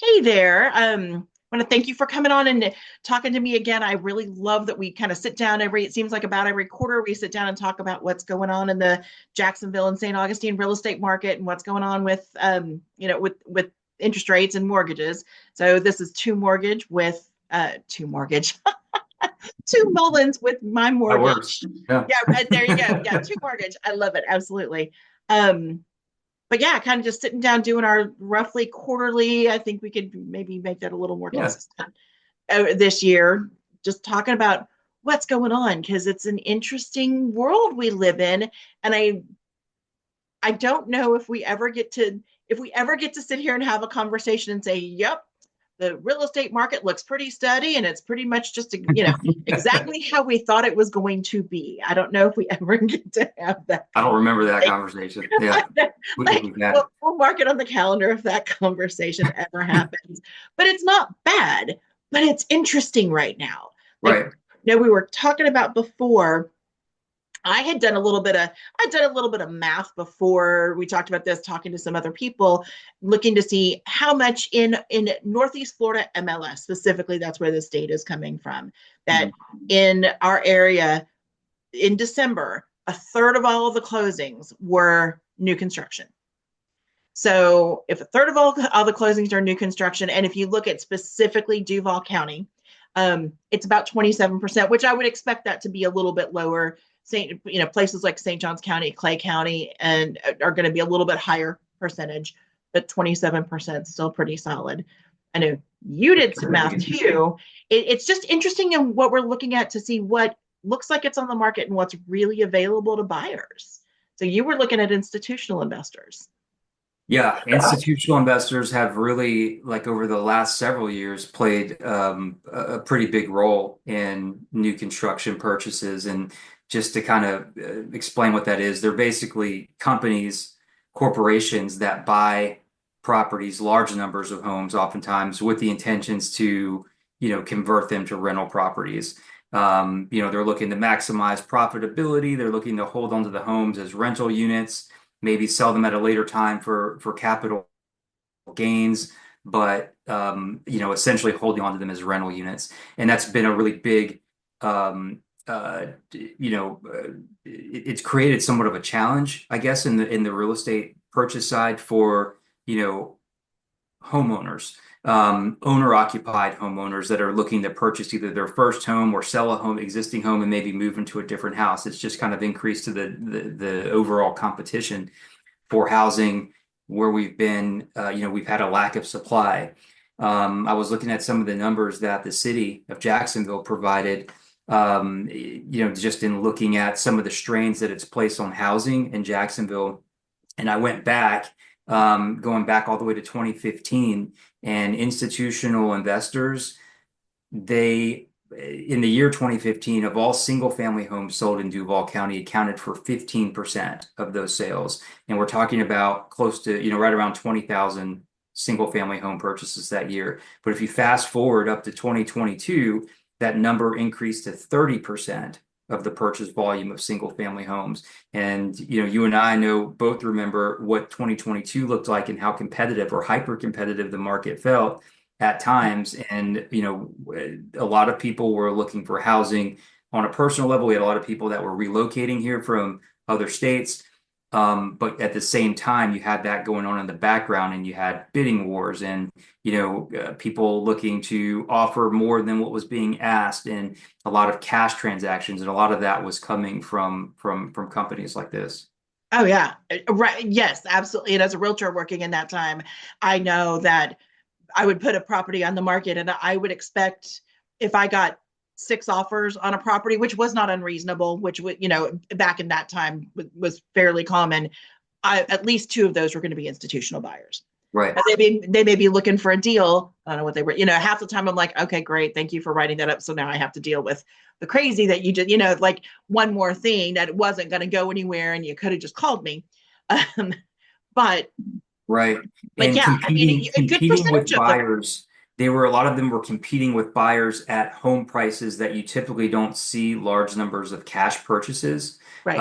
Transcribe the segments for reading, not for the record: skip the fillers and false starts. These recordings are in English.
Hey there. I want to thank you for coming on and talking to me again. I really love that we kind of sit down it seems like about every quarter, we sit down and talk about what's going on in the Jacksonville and St. Augustine real estate market and what's going on with, with interest rates and mortgages. So this is TuMortgage with, TuMortgage, TuMullins with my That works. mortgage. Yeah. Yeah, right there you go. Yeah, TuMortgage. I love it. Absolutely. Um, but yeah, kind of just sitting down doing our roughly quarterly. I think we could maybe make that a little more Yeah. consistent this year. Just talking about what's going on because it's an interesting world we live in, and I don't know if we ever get to sit here and have a conversation and say, "Yep, the real estate market looks pretty steady and it's pretty much just exactly how we thought it was going to be." I don't know if we ever get to have that I don't remember that conversation. conversation. Yeah. If Like we've had it. we'll mark it on the calendar if that conversation ever happens. But it's not bad, but it's interesting right now. Like, Right. we were talking about before. I'd done a little bit of math before we talked about this, talking to some other people, looking to see how much in Northeast Florida MLS specifically, that's where this data is coming from. That Mhm. in our area in December, a third of all of the closings were new construction. So if a third of all the closings are new construction, and if you look at specifically Duval County, it's about 27%, which I would expect that to be a little bit lower. Places like St. Johns County, Clay County, and are going to be a little bit higher percentage, but 27% is still pretty solid. I know you That's did some math significant. too. It's just interesting in what we're looking at to see what looks like it's on the market and what's really available to buyers. So you were looking at institutional investors. Yeah. Institutional investors have really, like over the last several years, played a pretty big role in new construction purchases. And just to kind of explain what that is, they're basically companies, corporations that buy properties, large numbers of homes, oftentimes with the intentions to, convert them to rental properties. They're looking to maximize profitability. They're looking to hold onto the homes as rental units, maybe sell them at a later time for capital gains, but essentially holding on to them as rental units. And that's been a really big, it's created somewhat of a challenge, I guess, in the real estate purchase side for, you know, homeowners, owner-occupied homeowners that are looking to purchase either their first home or sell a existing home, and maybe move into a different house. It's just kind of increased to the overall competition for housing where we've been. We've had a lack of supply. I was looking at some of the numbers that the city of Jacksonville provided. Just in looking at some of the strains that it's placed on housing in Jacksonville, and I went back, going back all the way to 2015, and institutional investors, they, in the year 2015, of all single family homes sold in Duval County, accounted for 15% of those sales. And we're talking about close to, right around 20,000 single family home purchases that year. But if you fast forward up to 2022, that number increased to 30% of the purchase volume of single family homes. And you and I know both remember what 2022 looked like and how competitive or hyper competitive the market felt at times. And a lot of people were looking for housing on a personal level. We had a lot of people that were relocating here from other states. But at the same time, you had that going on in the background, and you had bidding wars, and people looking to offer more than what was being asked, and a lot of cash transactions, and a lot of that was coming from companies like this. Oh yeah, right. Yes, absolutely. And as a realtor working in that time, I know that I would put a property on the market and I would expect if I got six offers on a property, which was not unreasonable, which would, back in that time was fairly common. At least two of those were going to be institutional buyers. Right. And they may be looking for a deal. I don't know what they were, half the time I'm like, okay, great. Thank you for writing that up. So now I have to deal with the crazy that you just, like one more thing that it wasn't going to go anywhere and you could have just called me. Um, but Right. but And yeah, I mean, a good competing percentage with of them. buyers, a lot of them were competing with buyers at home prices that you typically don't see large numbers of cash purchases, Right.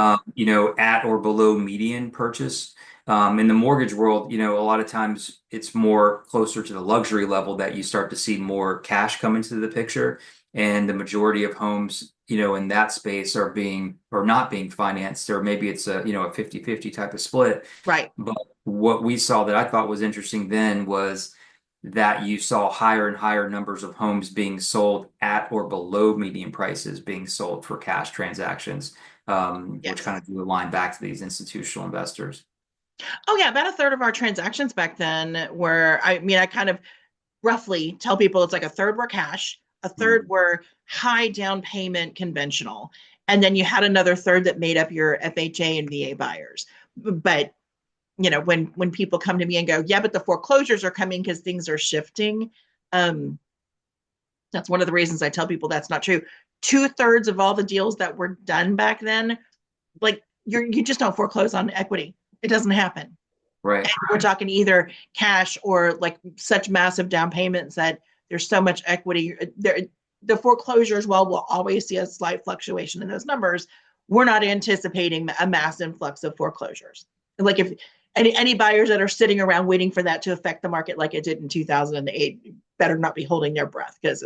at or below median purchase. In the mortgage world, a lot of times it's more closer to the luxury level that you start to see more cash come into the picture. And the majority of homes, in that space are being or not being financed, or maybe it's a 50-50 type of split. Right. But what we saw that I thought was interesting then was that you saw higher and higher numbers of homes being sold at or below median prices being sold for cash transactions, which kind Yes. of drew a line back to these institutional investors. Oh yeah, about a third of our transactions back then were, I mean, I kind of roughly tell people it's like a third were cash, a third Mm. were high down payment conventional, and then you had another third that made up your FHA and VA buyers. But when people come to me and go, yeah, but the foreclosures are coming because things are shifting. Um, that's one of the reasons I tell people that's not true. Two-thirds of all the deals that were done back then, like you just don't foreclose on equity. It doesn't happen. Right. And we're talking either cash or like such massive down payments that there's so much equity there. The foreclosures, well, we'll always see a slight fluctuation in those numbers. We're not anticipating a mass influx of foreclosures. Like if any buyers that are sitting around waiting for that to affect the market like it did in 2008 better not be holding their breath because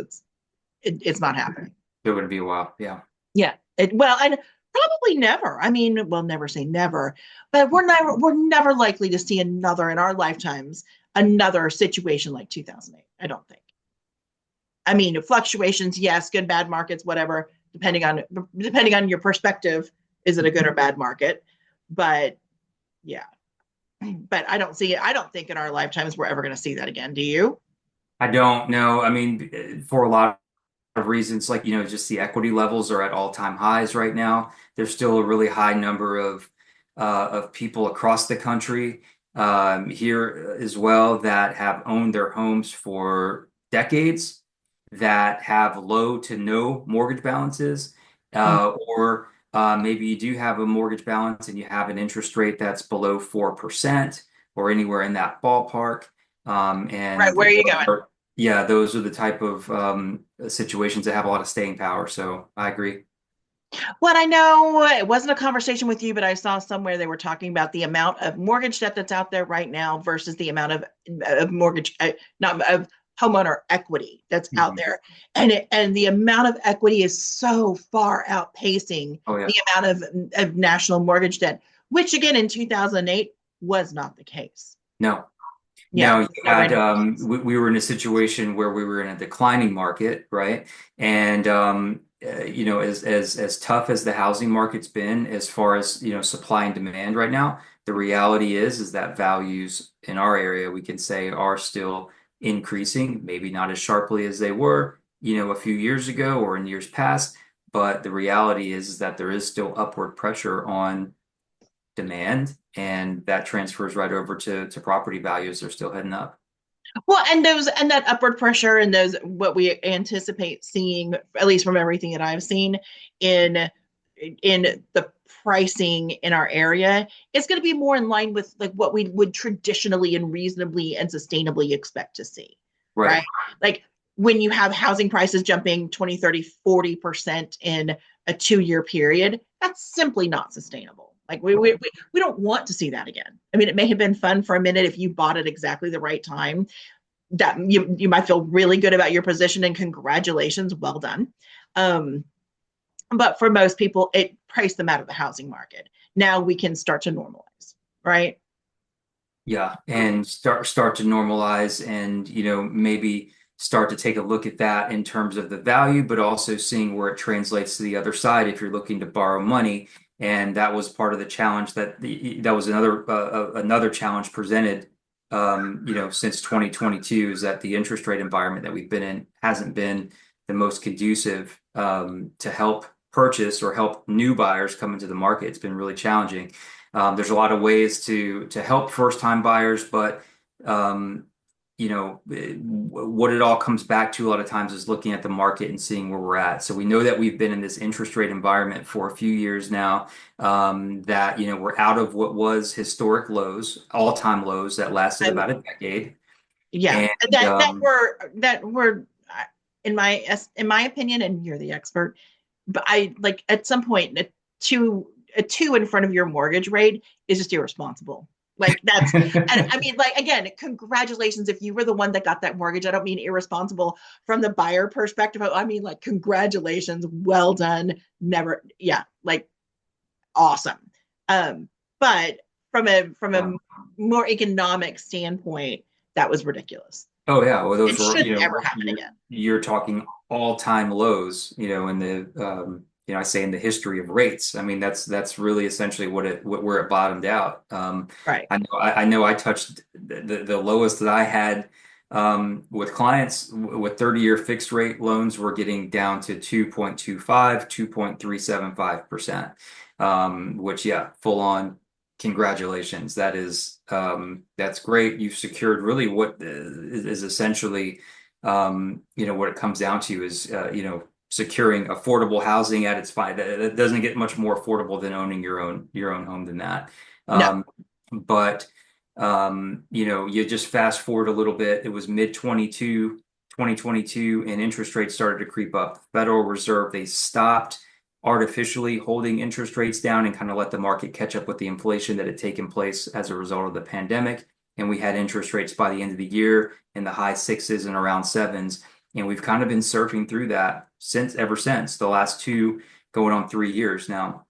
it's not happening. It would be a while. Yeah. Yeah. Well, and probably never. I mean, we'll never say never, but we're never likely to see another in our lifetimes, another situation like 2008. I don't think. I mean, fluctuations, yes, good, bad markets, whatever, depending on your perspective, is it a good or bad market? But yeah, but I don't think in our lifetimes we're ever going to see that again. Do you? I don't know. I mean, for a lot of reasons, like, just the equity levels are at all-time highs right now. There's still a really high number of people across the country, here as well, that have owned their homes for decades, that have low to no mortgage balances, Mm. or maybe you do have a mortgage balance and you have an interest rate that's below 4% or anywhere in that ballpark. Right, And where are you going? yeah, those are the type of situations that have a lot of staying power. So I agree. Well, I know it wasn't a conversation with you, but I saw somewhere they were talking about the amount of mortgage debt that's out there right now versus the amount of mortgage, not of homeowner equity that's out Mhm. there, and the amount of equity is so far outpacing Oh yeah. the amount of national mortgage debt, which again in 2008 was not the case. No. Yeah, No, you it was never had any case. we were in a situation where we were in a declining market, right? And as tough as the housing market's been as far as, supply and demand right now, the reality is that values in our area, we can say, are still increasing, maybe not as sharply as they were, a few years ago or in years past, but the reality is that there is still upward pressure on demand, and that transfers right over to property values. They're still heading up. Well, and that upward pressure and those what we anticipate seeing, at least from everything that I've seen in the pricing in our area, it's going to be more in line with like what we would traditionally and reasonably and sustainably expect to see, right? Right. Like when you have housing prices jumping 20, 30, 40% in a 2 year period, that's simply not sustainable. Like we don't want to see that again. I mean, it may have been fun for a minute if you bought at exactly the right time, that you might feel really good about your position and congratulations, well done. Um, but for most people, it priced them out of the housing market. Now we can start to normalize, right? Yeah, and start to normalize, and maybe start to take a look at that in terms of the value, but also seeing where it translates to the other side if you're looking to borrow money. And that was part of the challenge that was another challenge presented, since 2022, is that the interest rate environment that we've been in hasn't been the most conducive, to help purchase or help new buyers come into the market. It's been really challenging. There's a lot of ways to help first time buyers, but um, what it all comes back to a lot of times is looking at the market and seeing where we're at. So we know that we've been in this interest rate environment for a few years now. That we're out of what was historic lows, all-time lows that lasted I'm, about a decade, yeah, and that were in my opinion, and you're the expert, but I like at some point two a two in front of your mortgage rate is just irresponsible. Like that's, and I mean, like, again, congratulations if you were the one that got that mortgage. I don't mean irresponsible from the buyer perspective. I mean, like, congratulations, well done. Never, yeah, like awesome. But from a Wow. more economic standpoint, that was ridiculous. Oh yeah, well It those were, should never happen again. you're talking all-time lows, in the I say in the history of rates. I mean that's really essentially where it bottomed out. Right. I know I touched the lowest that I had with clients with 30-year fixed rate loans were getting down to 2.25, 2.375%. Which yeah, full on congratulations. That's great. You've secured really what is essentially, what it comes down to is, securing affordable housing at its fine. That doesn't get much more affordable than owning your own home than that. No. But you just fast forward a little bit. It was mid 2022, and interest rates started to creep up. Federal Reserve, they stopped artificially holding interest rates down and kind of let the market catch up with the inflation that had taken place as a result of the pandemic. And we had interest rates by the end of the year in the high sixes and around sevens. And we've kind of been surfing through that ever since the last 2 going on 3 years now.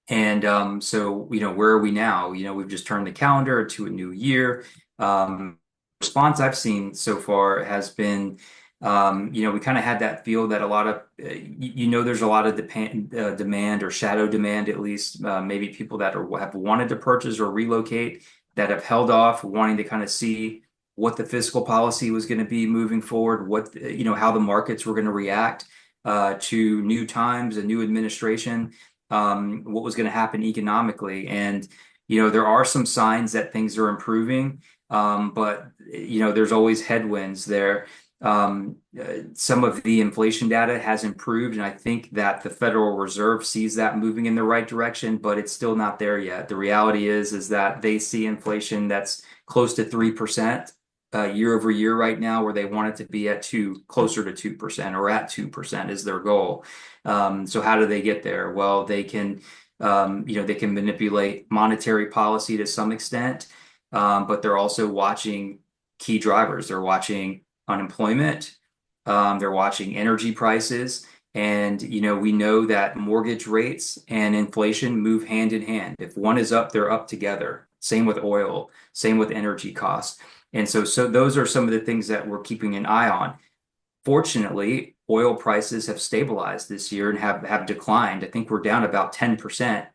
And so, where are we now? We've just turned the calendar to a new year. Response I've seen so far has been, we kind of had that feel that a lot of, there's a lot of demand or shadow demand, at least, maybe people that have wanted to purchase or relocate that have held off, wanting to kind of see what the fiscal policy was going to be moving forward, how the markets were going to react to new times, a new administration, what was going to happen economically. And, there are some signs that things are improving, but, there's always headwinds there. Some of the inflation data has improved, and I think that the Federal Reserve sees that moving in the right direction, but it's still not there yet. The reality is that they see inflation that's close to 3% year over year right now, where they want it to be at closer to 2% or at 2% is their goal. So how do they get there? Well, they can manipulate monetary policy to some extent, but they're also watching key drivers. They're watching unemployment. They're watching energy prices. And, we know that mortgage rates and inflation move hand in hand. If one is up, they're up together. Same with oil, same with energy costs. And so those are some of the things that we're keeping an eye on. Fortunately, oil prices have stabilized this year and have declined. I think we're down about 10%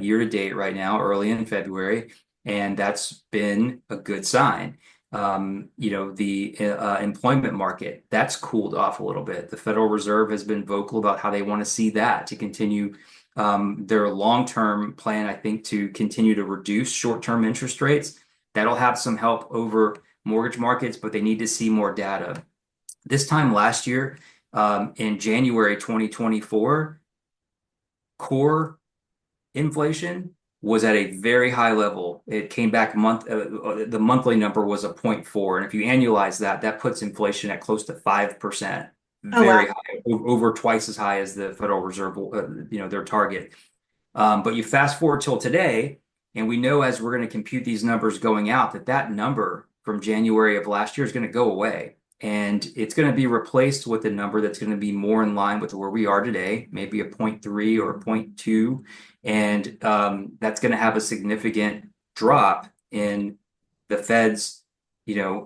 year to date right now, early in February, and that's been a good sign. The employment market, that's cooled off a little bit. The Federal Reserve has been vocal about how they want to see that to continue their long-term plan, I think, to continue to reduce short-term interest rates. That'll have some help over mortgage markets, but they need to see more data. This time last year, in January 2024, core inflation was at a very high level. It came back the monthly number was a 0.4. And if you annualize that, that puts inflation at close to 5%, Oh, wow. very high, over twice as high as the Federal Reserve, their target. But you fast forward till today, and we know as we're going to compute these numbers going out that number from January of last year is going to go away. And it's going to be replaced with a number that's going to be more in line with where we are today, maybe a 0.3 or a 0.2. And that's going to have a significant drop in the Fed's,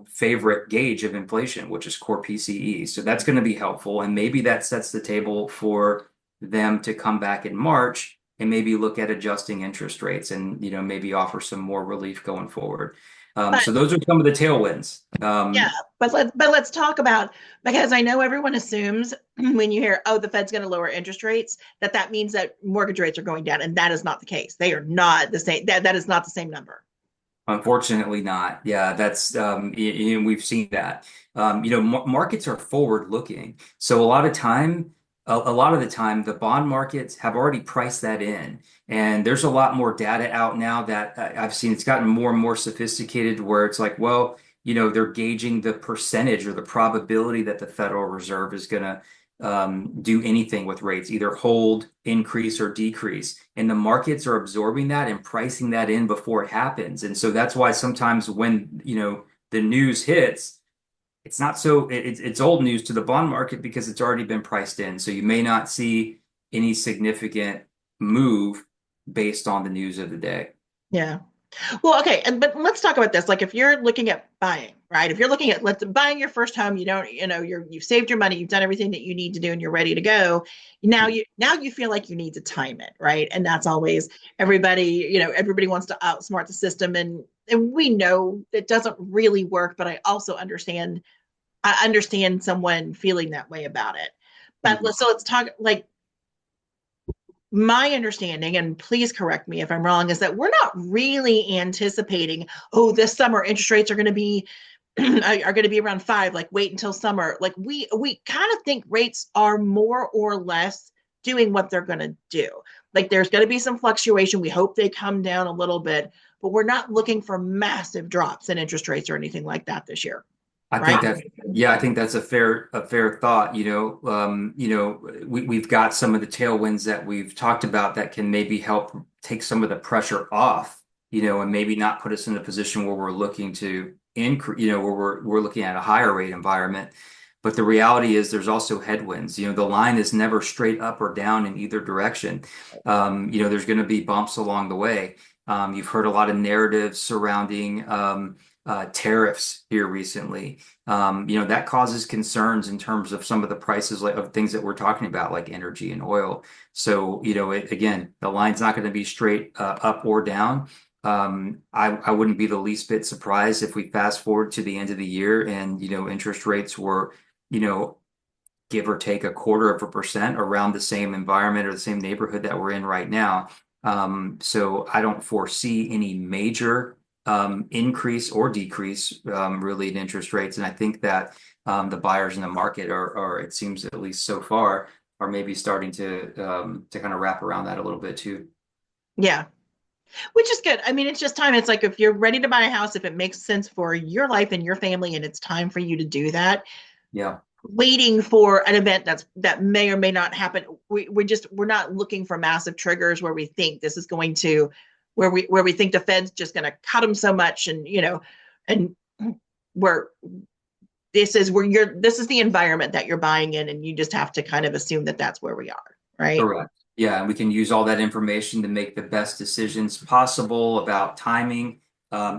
favorite gauge of inflation, which is core PCE. So that's going to be helpful. And maybe that sets the table for them to come back in March and maybe look at adjusting interest rates and, maybe offer some more relief going forward. But So those are some of the tailwinds. yeah, but let's talk about, because I know everyone assumes when you hear, oh, the Fed's going to lower interest rates, that means that mortgage rates are going down, and that is not the case. They are not the same. That is not the same number. Unfortunately not. Yeah, that's we've seen that. Markets are forward looking. So a lot of the time, the bond markets have already priced that in. And there's a lot more data out now that I've seen. It's gotten more and more sophisticated where it's like, well, they're gauging the percentage or the probability that the Federal Reserve is going to do anything with rates, either hold, increase, or decrease. And the markets are absorbing that and pricing that in before it happens. And so that's why sometimes when, the news hits, it's not so it's old news to the bond market because it's already been priced in. So you may not see any significant move based on the news of the day. Yeah. Well, okay, and but let's talk about this. Like if you're looking at buying, right? If you're looking at let's buying your first home, you don't, you've saved your money, you've done everything that you need to do, and you're ready to go. Now you feel like you need to time it, right? And that's always everybody wants to outsmart the system, and we know it doesn't really work. But I understand someone feeling that way about it. But Mhm. let's talk like my understanding, and please correct me if I'm wrong, is that we're not really anticipating, oh, this summer interest rates are going to be are going to be around 5, like wait until summer. Like we kind of think rates are more or less doing what they're going to do. Like there's going to be some fluctuation. We hope they come down a little bit, but we're not looking for massive drops in interest rates or anything like that this year, I right? think that, yeah, I think that's a fair thought. We've got some of the tailwinds that we've talked about that can maybe help take some of the pressure off, and maybe not put us in a position where we're looking to increase, where we're looking at a higher rate environment. But the reality is there's also headwinds. The line is never straight up or down in either direction. There's going to be bumps along the way. You've heard a lot of narratives surrounding tariffs here recently. That causes concerns in terms of some of the prices of things that we're talking about, like energy and oil. So, again, the line's not going to be straight up or down. I wouldn't be the least bit surprised if we fast forward to the end of the year and, interest rates were, you know, give or take 0.25% around the same environment or the same neighborhood that we're in right now. So I don't foresee any major increase or decrease really in interest rates. And I think that the buyers in the market are, it seems at least so far, are maybe starting to kind of wrap around that a little bit too. Yeah, which is good. I mean, it's just time. It's like if you're ready to buy a house, if it makes sense for your life and your family, and it's time for you to do that, Yeah. waiting for an event that may or may not happen. We're not looking for massive triggers where we think this is going to where we think the Fed's just going to cut them so much, and and where this is the environment that you're buying in, and you just have to kind of assume that that's where we are, right? Correct. Yeah, and we can use all that information to make the best decisions possible about timing,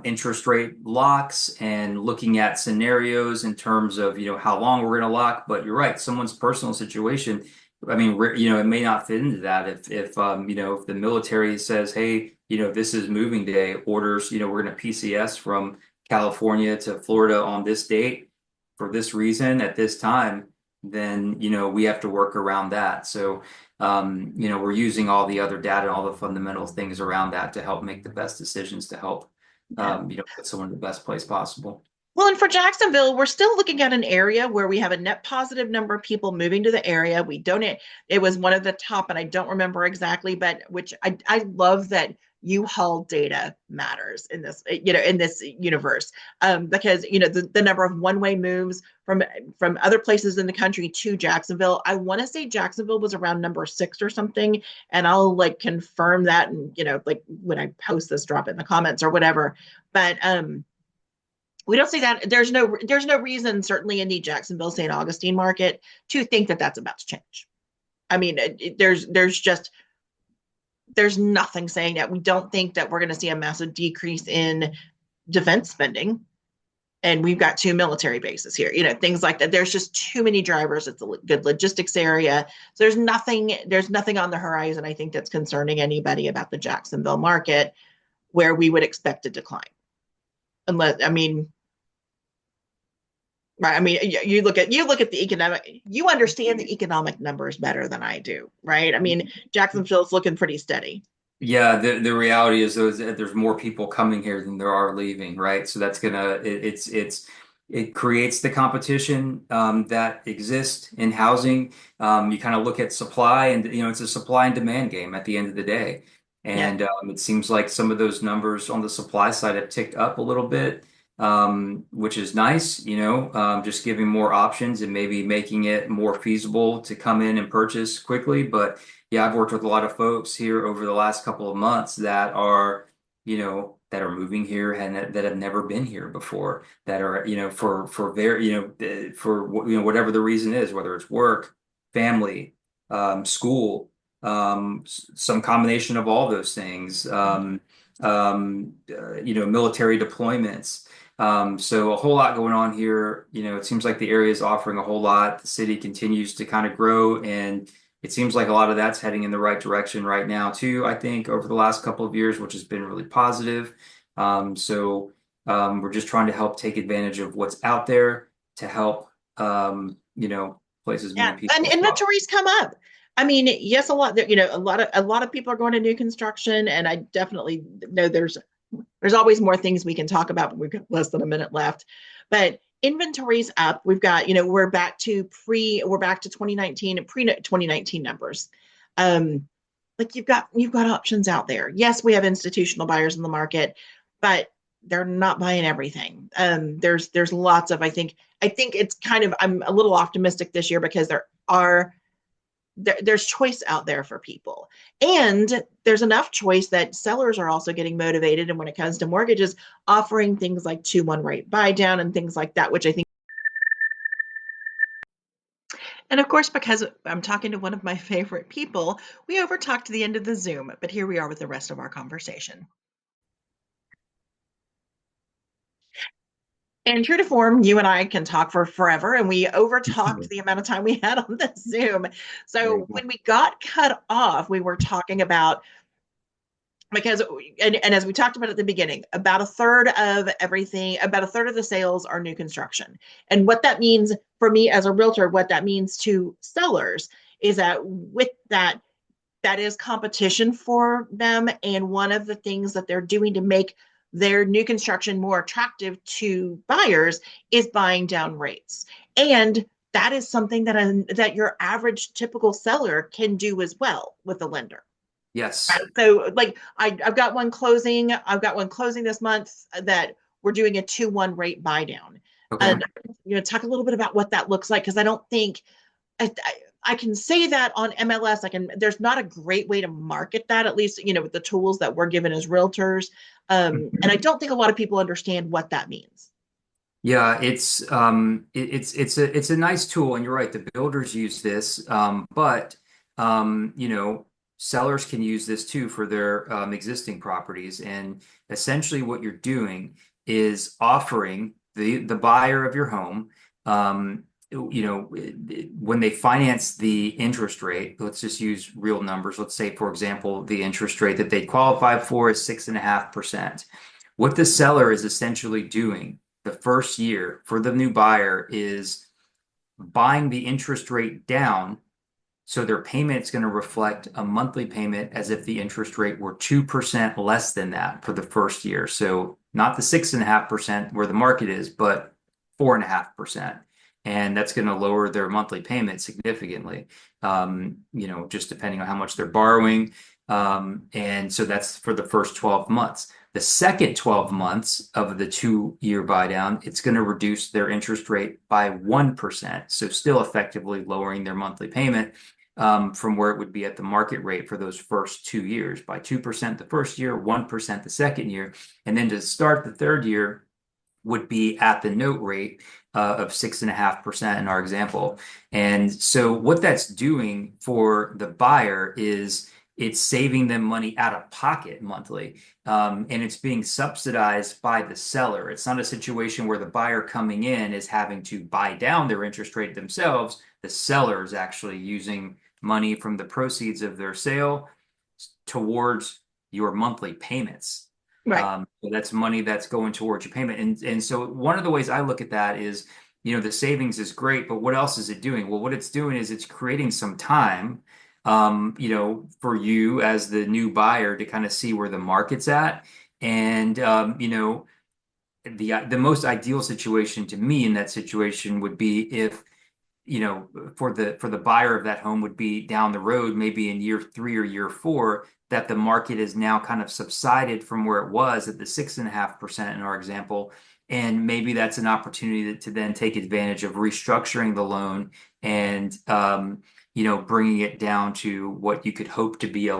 interest rate locks, and looking at scenarios in terms of, how long we're going to lock. But you're right, someone's personal situation, I mean, it may not fit into that. If the military says, hey, this is moving day, orders, we're going to PCS from California to Florida on this date for this reason at this time, then, we have to work around that. So, we're using all the other data and all the fundamental things around that to help make the best decisions to help, Yeah. put someone in the best place possible. Well, and for Jacksonville, we're still looking at an area where we have a net positive number of people moving to the area. We don't, it was one of the top, and I don't remember exactly, but which I love that U-Haul data matters in this universe, because, the number of one-way moves from other places in the country to Jacksonville. I want to say Jacksonville was around number 6 or something, and I'll like confirm that, and, like when I post this, drop it in the comments or whatever. But, we don't see that. There's no reason, certainly in the Jacksonville St. Augustine market, to think that that's about to change. I mean, there's nothing saying that. We don't think that we're going to see a massive decrease in defense spending, and we've got 2 military bases here. Things like that. There's just too many drivers. It's a good logistics area. So there's nothing on the horizon, I think, that's concerning anybody about the Jacksonville market where we would expect a decline. Unless, I mean, right. I mean, you look at the economic, you understand the economic numbers better than I do, right? I mean, Jacksonville's looking pretty steady. Yeah, the reality is there's more people coming here than there are leaving, right? So that's it creates the competition that exists in housing. You kind of look at supply, and it's a supply and demand game at the end of the day. Yeah. And it seems like some of those numbers on the supply side have ticked up a little bit. which is nice, just giving more options and maybe making it more feasible to come in and purchase quickly. But yeah, I've worked with a lot of folks here over the last couple of months that are, that are moving here and that have never been here before, that are, for very, whatever the reason is, whether it's work, family, school, some combination of all those things, military deployments. So a whole lot going on here. It seems like the area is offering a whole lot. The city continues to kind of grow, and it seems like a lot of that's heading in the right direction right now too, I think, over the last couple of years, which has been really positive. We're just trying to help take advantage of what's out there to help, places Yeah, move and people as well. inventories come up. I mean, yes, a lot. A lot of people are going to new construction, and I definitely know there's always more things we can talk about, but we've got less than a minute left. But inventory's up. We've got, we're back to 2019 and pre 2019 numbers. Like you've got options out there. Yes, we have institutional buyers in the market, but they're not buying everything. There's lots of I think it's kind of I'm a little optimistic this year because there's choice out there for people, and there's enough choice that sellers are also getting motivated. And when it comes to mortgages, offering things like 2-1 rate buy down and things like that, which I think, and of course, because I'm talking to one of my favorite people, we overtalked the end of the Zoom, but here we are with the rest of our conversation. And true to form, you and I can talk for forever, and we overtalked the amount of time we had on the Zoom. There So you go. when we got cut off, we were talking about, because and as we talked about at the beginning, about a third of everything, about a third of the sales are new construction. And what that means for me as a realtor, what that means to sellers is that with that, that is competition for them. And one of the things that they're doing to make their new construction more attractive to buyers is buying down rates. And that is something that your average typical seller can do as well with a lender. Yes. So like I've got one closing. I've got one closing this month that we're doing a 2-1 rate buy down. Okay. And talk a little bit about what that looks like, because I don't think I can say that on MLS. There's not a great way to market that, at least, with the tools that we're given as realtors. And I don't think a lot of people understand what that means. Yeah, it's a nice tool, and you're right. The builders use this, but sellers can use this too for their existing properties. And essentially, what you're doing is offering the buyer of your home, when they finance the interest rate. Let's just use real numbers. Let's say, for example, the interest rate that they qualify for is 6.5%. What the seller is essentially doing the first year for the new buyer is buying the interest rate down, so their payment's going to reflect a monthly payment as if the interest rate were 2% less than that for the first year. So not the 6.5% where the market is, but 4.5%. And that's going to lower their monthly payment significantly, just depending on how much they're borrowing. And so that's for the first 12 months. The second 12 months of the 2-year buy down, it's going to reduce their interest rate by 1%. So still effectively lowering their monthly payment from where it would be at the market rate for those first 2 years, by 2% the first year, 1% the second year. And then to start the third year would be at the note rate of 6.5% in our example. And so what that's doing for the buyer is it's saving them money out of pocket monthly. And it's being subsidized by the seller. It's not a situation where the buyer coming in is having to buy down their interest rate themselves. The seller is actually using money from the proceeds of their sale towards your monthly payments. Right. So that's money that's going towards your payment. And so one of the ways I look at that is, the savings is great, but what else is it doing? Well, what it's doing is it's creating some time, for you as the new buyer to kind of see where the market's at. And, the most ideal situation to me in that situation would be if for the buyer of that home would be down the road, maybe in year 3 or year 4, that the market is now kind of subsided from where it was at the 6.5% in our example. And maybe that's an opportunity to then take advantage of restructuring the loan and bringing it down to what you could hope to be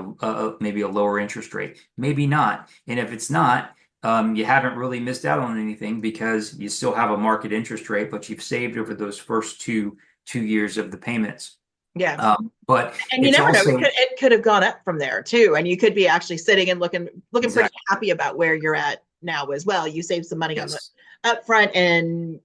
maybe a lower interest rate. Maybe not. And if it's not, you haven't really missed out on anything because you still have a market interest rate, but you've saved over those first two years of the payments. Yeah. But And you it's never know, also it could have gone up from there too. And you could be actually sitting and looking pretty exactly. happy about where you're at now as well. You saved some money on the Yes. upfront, and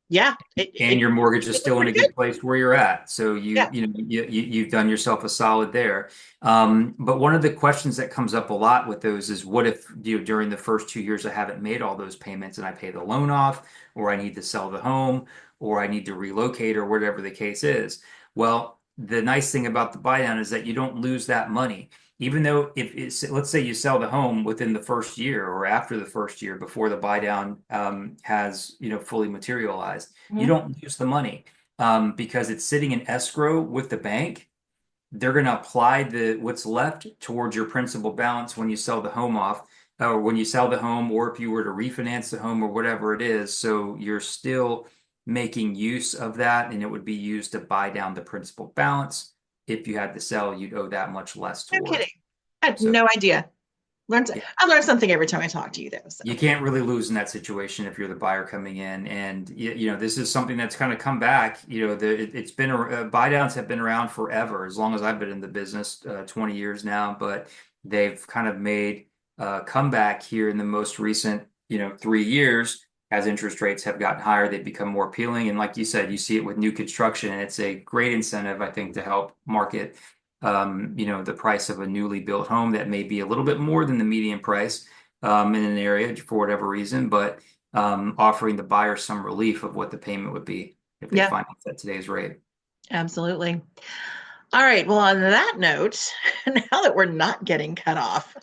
yeah, And your mortgage is it looked still in a pretty good. good place where you're at. So Yeah. you've done yourself a solid there. But one of the questions that comes up a lot with those is what if during the first 2 years I haven't made all those payments and I pay the loan off, or I need to sell the home, or I need to relocate, or whatever the case is. Well, the nice thing about the buy down is that you don't lose that money. Even though if it's, let's say you sell the home within the first year or after the first year before the buy down has fully materialized, you Mhm. don't lose the money because it's sitting in escrow with the bank. They're going to apply the what's left towards your principal balance when you sell the home off, or when you sell the home, or if you were to refinance the home or whatever it is. So you're still making use of that, and it would be used to buy down the principal balance. If you had to sell, you'd owe that much less No towards. kidding. I had So no idea. yeah. I learn something every time I talk to you, though. So You can't really lose in that situation if you're the buyer coming in. And this is something that's kind of come back. It's been buy downs have been around forever, as long as I've been in the business, 20 years now. But they've kind of made a comeback here in the most recent 3 years. As interest rates have gotten higher, they've become more appealing. And like you said, you see it with new construction, and it's a great incentive, I think, to help market the price of a newly built home that may be a little bit more than the median price in an area for whatever reason, but offering the buyer some relief of what the payment would be if they yeah, finance at today's rate. absolutely. All right. Well, on that note, now that we're not getting cut off,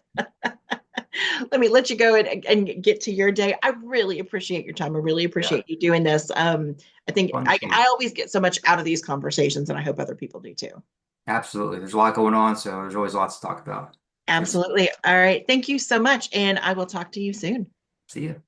let me let you go and get to your day. I really appreciate your time. I really Yeah, appreciate you doing this. I think fun to I see. always get so much out of these conversations, and I hope other people do too. Absolutely. There's a lot going on, so there's always lots to talk about. Thanks. Absolutely. All right. Thank you so much. And I will talk to you soon. See you.